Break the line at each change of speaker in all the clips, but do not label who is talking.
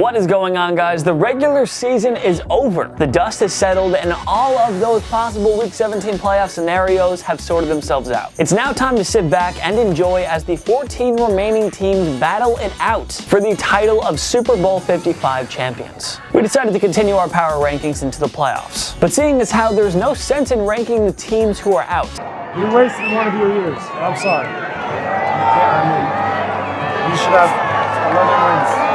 What is going on, guys? The regular season is over. The dust has settled and all of those possible Week 17 playoff scenarios have sorted themselves out. It's now time to sit back and enjoy as the 14 remaining teams battle it out for the title of Super Bowl 55 champions. We decided to continue our power rankings into the playoffs, but seeing as how there's no sense in ranking the teams who are out.
You wasted one of your years. I'm sorry. You should have 11 wins.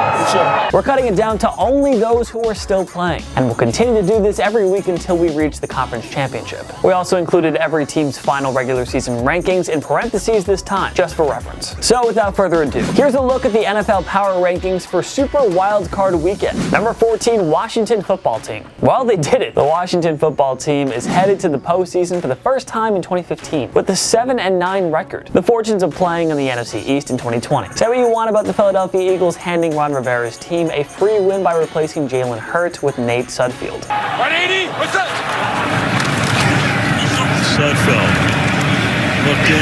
We're cutting it down to only those who are still playing, and we'll continue to do this every week until we reach the conference championship. We also included every team's final regular season rankings in parentheses this time, just for reference. So without further ado, here's a look at the NFL Power Rankings for Super Wild Card Weekend. Number 14, Washington Football Team. Well, they did it. The Washington Football Team is headed to the postseason for the first time in 2015 with a 7-9 record. The fortunes of playing in the NFC East in 2020. Say what you want about the Philadelphia Eagles handing Ron Rivera's team a free win by replacing Jalen Hurts with Nate Sudfeld.
180, what's up? Sudfeld. Looking.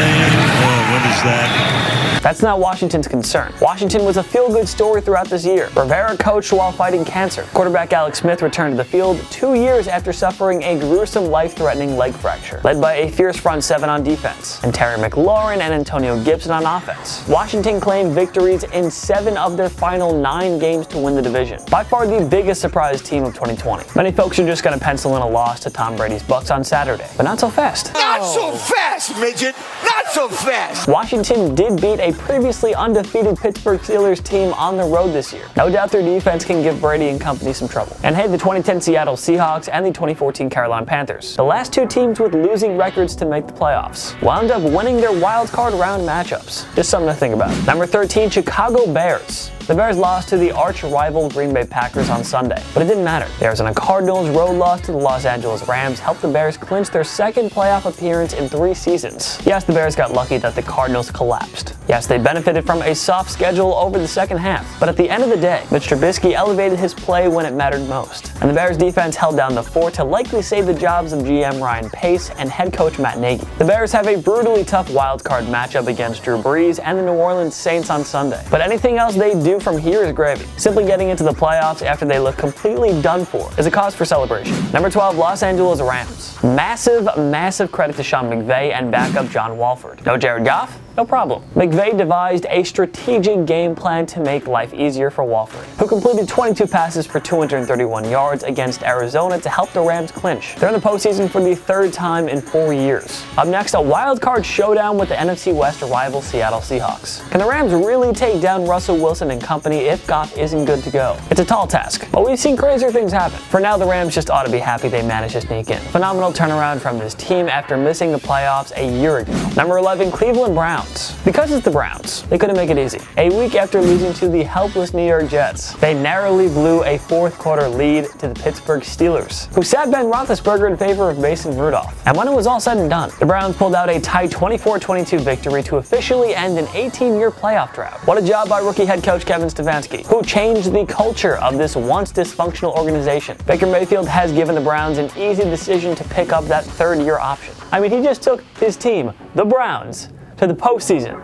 Oh, what is that?
That's not Washington's concern. Washington was a feel-good story throughout this year. Rivera coached while fighting cancer. Quarterback Alex Smith returned to the field 2 years after suffering a gruesome, life-threatening leg fracture, led by a fierce front seven on defense, and Terry McLaurin and Antonio Gibson on offense. Washington claimed victories in 7 of their final 9 games to win the division. By far the biggest surprise team of 2020. Many folks are just going to pencil in a loss to Tom Brady's Bucs on Saturday, but not so fast.
Not so fast, midget! Not so fast!
Washington did beat a previously undefeated Pittsburgh Steelers team on the road this year. No doubt their defense can give Brady and company some trouble. And hey, the 2010 Seattle Seahawks and the 2014 Carolina Panthers, the last 2 teams with losing records to make the playoffs, wound up winning their wild card round matchups. Just something to think about. Number 13, Chicago Bears. The Bears lost to the arch-rival Green Bay Packers on Sunday, but it didn't matter. The Arizona Cardinals' road loss to the Los Angeles Rams helped the Bears clinch their second playoff appearance in 3 seasons. Yes, the Bears got lucky that the Cardinals collapsed. Yes, they benefited from a soft schedule over the second half, but at the end of the day, Mitch Trubisky elevated his play when it mattered most, and the Bears defense held down the fort to likely save the jobs of GM Ryan Pace and head coach Matt Nagy. The Bears have a brutally tough wildcard matchup against Drew Brees and the New Orleans Saints on Sunday, but anything else they do from here is gravy. Simply getting into the playoffs after they look completely done for is a cause for celebration. Number 12, Los Angeles Rams. Massive credit to Sean McVay and backup John Wolford. No Jared Goff? No problem. McVay devised a strategic game plan to make life easier for Wolford, who completed 22 passes for 231 yards against Arizona to help the Rams clinch. They're in the postseason for the 3rd time in 4 years. Up next, a wild card showdown with the NFC West rival Seattle Seahawks. Can the Rams really take down Russell Wilson and company if Goff isn't good to go? It's a tall task, but we've seen crazier things happen. For now, the Rams just ought to be happy they managed to sneak in. Phenomenal turnaround from this team after missing the playoffs a year ago. Number 11, Cleveland Browns. Because it's the Browns, they couldn't make it easy. A week after losing to the helpless New York Jets, they narrowly blew a 4th quarter lead to the Pittsburgh Steelers, who sat Ben Roethlisberger in favor of Mason Rudolph. And when it was all said and done, the Browns pulled out a tight 24-22 victory to officially end an 18-year playoff drought. What a job by rookie head coach Kevin Stefanski, who changed the culture of this once dysfunctional organization. Baker Mayfield has given the Browns an easy decision to pick up that 3rd-year option. I mean, he just took his team, the Browns, to the postseason.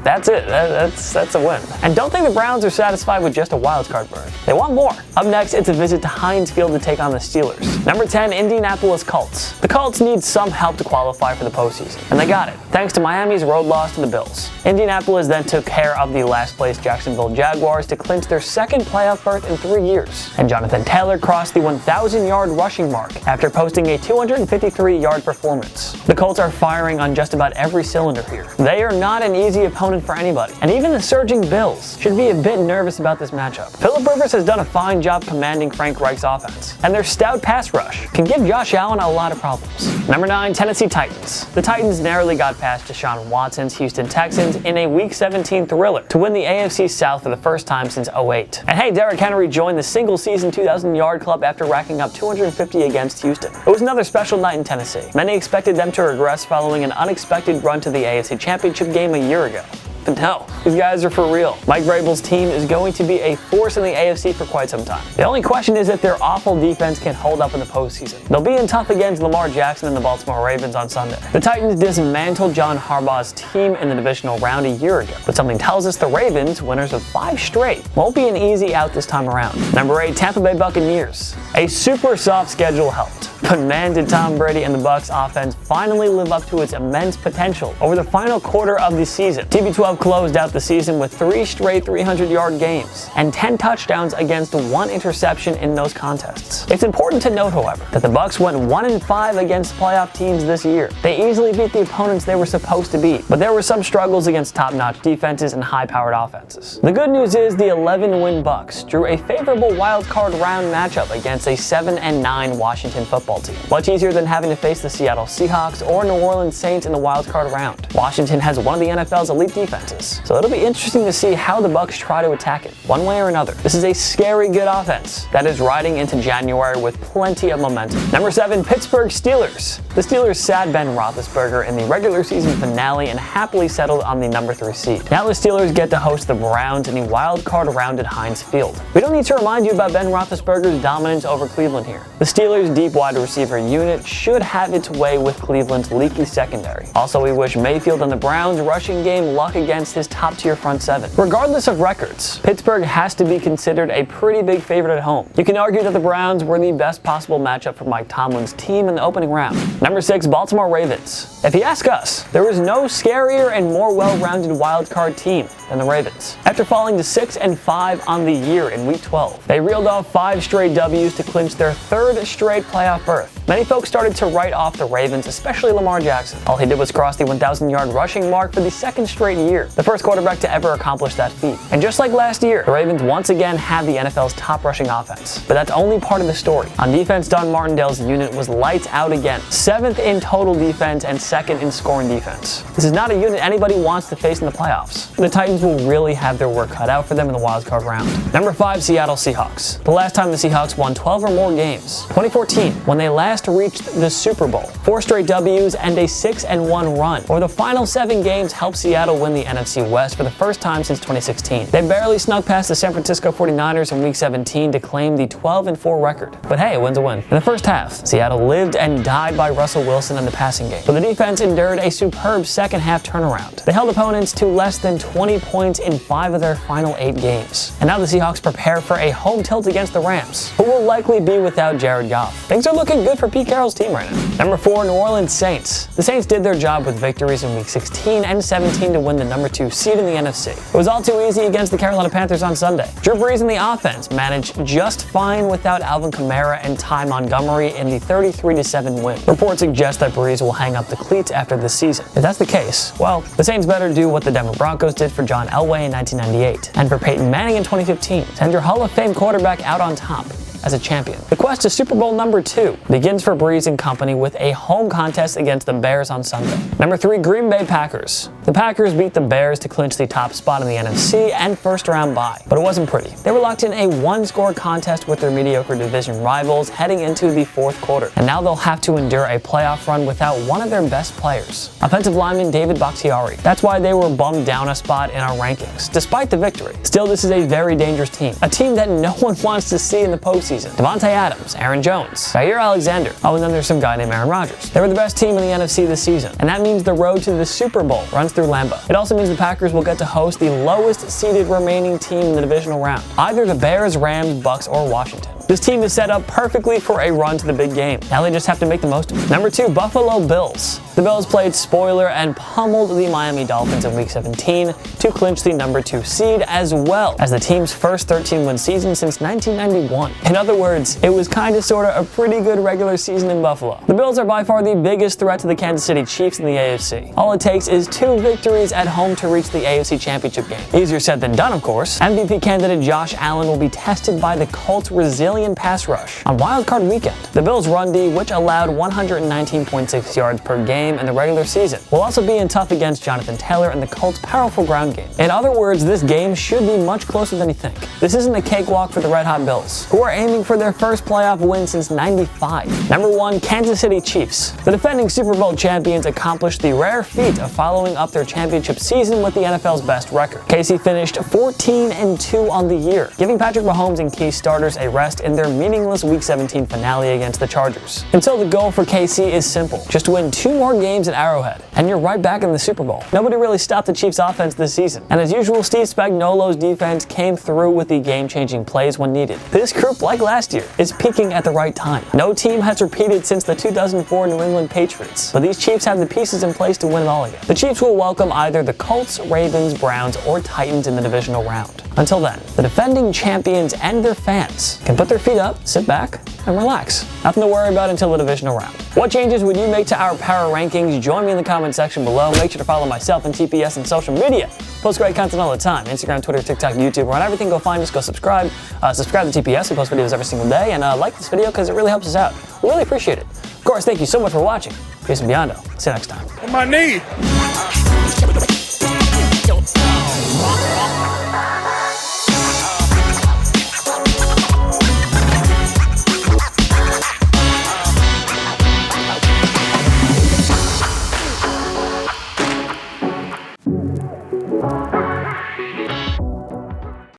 That's it. That's a win. And don't think the Browns are satisfied with just a wildcard berth. They want more. Up next, it's a visit to Heinz Field to take on the Steelers. Number 10, Indianapolis Colts. The Colts need some help to qualify for the postseason, and they got it, thanks to Miami's road loss to the Bills. Indianapolis then took care of the last-place Jacksonville Jaguars to clinch their 2nd playoff berth in 3 years. And Jonathan Taylor crossed the 1,000-yard rushing mark after posting a 253-yard performance. The Colts are firing on just about every cylinder here. They are not an easy opponent for anybody, and even the surging Bills should be a bit nervous about this matchup. Phillip Rivers has done a fine job commanding Frank Reich's offense, and their stout pass rush can give Josh Allen a lot of problems. Number 9, Tennessee Titans. The Titans narrowly got past Deshaun Watson's Houston Texans in a Week 17 thriller to win the AFC South for the first time since 2008. And hey, Derrick Henry joined the single-season 2,000-yard club after racking up 250 against Houston. It was another special night in Tennessee. Many expected them to regress following an unexpected run to the AFC Championship game a year ago. But no, these guys are for real. Mike Vrabel's team is going to be a force in the AFC for quite some time. The only question is if their awful defense can hold up in the postseason. They'll be in tough against Lamar Jackson and the Baltimore Ravens on Sunday. The Titans dismantled John Harbaugh's team in the divisional round a year ago, but something tells us the Ravens, winners of 5 straight, won't be an easy out this time around. Number 8, Tampa Bay Buccaneers. A super soft schedule helped, but man did Tom Brady and the Bucs offense finally live up to its immense potential over the final quarter of the season. TB12 closed out the season with 3 straight 300-yard games and 10 touchdowns against 1 interception in those contests. It's important to note, however, that the Bucs went 1-5 against playoff teams this year. They easily beat the opponents they were supposed to beat, but there were some struggles against top-notch defenses and high-powered offenses. The good news is the 11-win Bucs drew a favorable wild-card round matchup against a 7-9 Washington football team. Much easier than having to face the Seattle Seahawks or New Orleans Saints in the wild-card round. Washington has one of the NFL's elite defenses, so it'll be interesting to see how the Bucs try to attack it, one way or another. This is a scary good offense that is riding into January with plenty of momentum. Number 7, Pittsburgh Steelers. The Steelers sat Ben Roethlisberger in the regular season finale and happily settled on the number 3 seed. Now the Steelers get to host the Browns in the wild-card round at Heinz Field. We don't need to remind you about Ben Roethlisberger's dominance over Cleveland here. The Steelers' deep wide receiver unit should have its way with Cleveland's leaky secondary. Also, we wish Mayfield and the Browns' rushing game luck against his top-tier front 7. Regardless of records, Pittsburgh has to be considered a pretty big favorite at home. You can argue that the Browns were the best possible matchup for Mike Tomlin's team in the opening round. Number 6, Baltimore Ravens. If you ask us, there is no scarier and more well-rounded wildcard team than the Ravens. After falling to 6-5 on the year in Week 12, they reeled off 5 straight W's to clinch their 3rd straight playoff berth. Many folks started to write off the Ravens, especially Lamar Jackson. All he did was cross the 1,000-yard rushing mark for the 2nd straight year, the first quarterback to ever accomplish that feat. And just like last year, the Ravens once again have the NFL's top rushing offense. But that's only part of the story. On defense, Don Martindale's unit was lights out again, 7th in total defense and 2nd in scoring defense. This is not a unit anybody wants to face in the playoffs. The Titans will really have their work cut out for them in the wildcard round. Number 5, Seattle Seahawks. The last time the Seahawks won 12 or more games, 2014, when they last reached the Super Bowl. 4 straight W's and a 6-1 run. Over the final 7 games helped Seattle win the NFC West for the first time since 2016. They barely snuck past the San Francisco 49ers in Week 17 to claim the 12-4 record. But hey, a win's a win. In the first half, Seattle lived and died by Russell Wilson in the passing game, but the defense endured a superb second half turnaround. They held opponents to less than 20 points in 5 of their final 8 games. And now the Seahawks prepare for a home tilt against the Rams, who will likely be without Jared Goff. Things are looking good for Pete Carroll's team right now. Number 4, New Orleans Saints. The Saints did their job with victories in Week 16 and 17 to win the number 2 seed in the NFC. It was all too easy against the Carolina Panthers on Sunday. Drew Brees and the offense managed just fine without Alvin Kamara and Ty Montgomery in the 33-7 win. Reports suggest that Brees will hang up the cleats after this season. If that's the case, well, the Saints better do what the Denver Broncos did for John Elway in 1998 and for Peyton Manning in 2015. Send your Hall of Fame quarterback out on top as a champion. The quest to Super Bowl number 2 begins for Brees and company with a home contest against the Bears on Sunday. Number 3, Green Bay Packers. The Packers beat the Bears to clinch the top spot in the NFC and first-round bye, but it wasn't pretty. They were locked in a 1-score contest with their mediocre division rivals heading into the 4th quarter, and now they'll have to endure a playoff run without one of their best players, offensive lineman David Bakhtiari. That's why they were bumped down a spot in our rankings, despite the victory. Still, this is a very dangerous team, a team that no one wants to see in the postseason. Devontae Adams, Aaron Jones, Jair Alexander, and then there's some guy named Aaron Rodgers. They were the best team in the NFC this season, and that means the road to the Super Bowl runs through Lambeau. It also means the Packers will get to host the lowest seeded remaining team in the divisional round, either the Bears, Rams, Bucks, or Washington. This team is set up perfectly for a run to the big game. Now they just have to make the most of it. Number 2, Buffalo Bills. The Bills played spoiler and pummeled the Miami Dolphins in Week 17 to clinch the number 2 seed, as well as the team's first 13-win season since 1991. In other words, it was kinda sorta a pretty good regular season in Buffalo. The Bills are by far the biggest threat to the Kansas City Chiefs in the AFC. All it takes is 2 victories at home to reach the AFC Championship game. Easier said than done, of course. MVP candidate Josh Allen will be tested by the Colts' resilient pass rush on wildcard weekend. The Bills' run D, which allowed 119.6 yards per game game in the regular season, while also being tough against Jonathan Taylor and the Colts' powerful ground game. In other words, this game should be much closer than you think. This isn't a cakewalk for the Red Hot Bills, who are aiming for their first playoff win since '95. Number 1, Kansas City Chiefs. The defending Super Bowl champions accomplished the rare feat of following up their championship season with the NFL's best record. KC finished 14-2 on the year, giving Patrick Mahomes and key starters a rest in their meaningless Week 17 finale against the Chargers. And so the goal for KC is simple: just win 2 more games at Arrowhead, and you're right back in the Super Bowl. Nobody really stopped the Chiefs' offense this season, and as usual, Steve Spagnuolo's defense came through with the game-changing plays when needed. This group, like last year, is peaking at the right time. No team has repeated since the 2004 New England Patriots, but these Chiefs have the pieces in place to win it all again. The Chiefs will welcome either the Colts, Ravens, Browns, or Titans in the divisional round. Until then, the defending champions and their fans can put their feet up, sit back, and relax. Nothing to worry about until the divisional round. What changes would you make to our power rankings? Join me in the comment section below. Make sure to follow myself and TPS on social media. Post great content all the time. Instagram, Twitter, TikTok, YouTube. We're on everything. Go find us. Go subscribe. Subscribe to TPS. We post videos every single day. And like this video because it really helps us out. We really appreciate it. Of course, thank you so much for watching. Peace and Biondo. See you next time.
On my knee.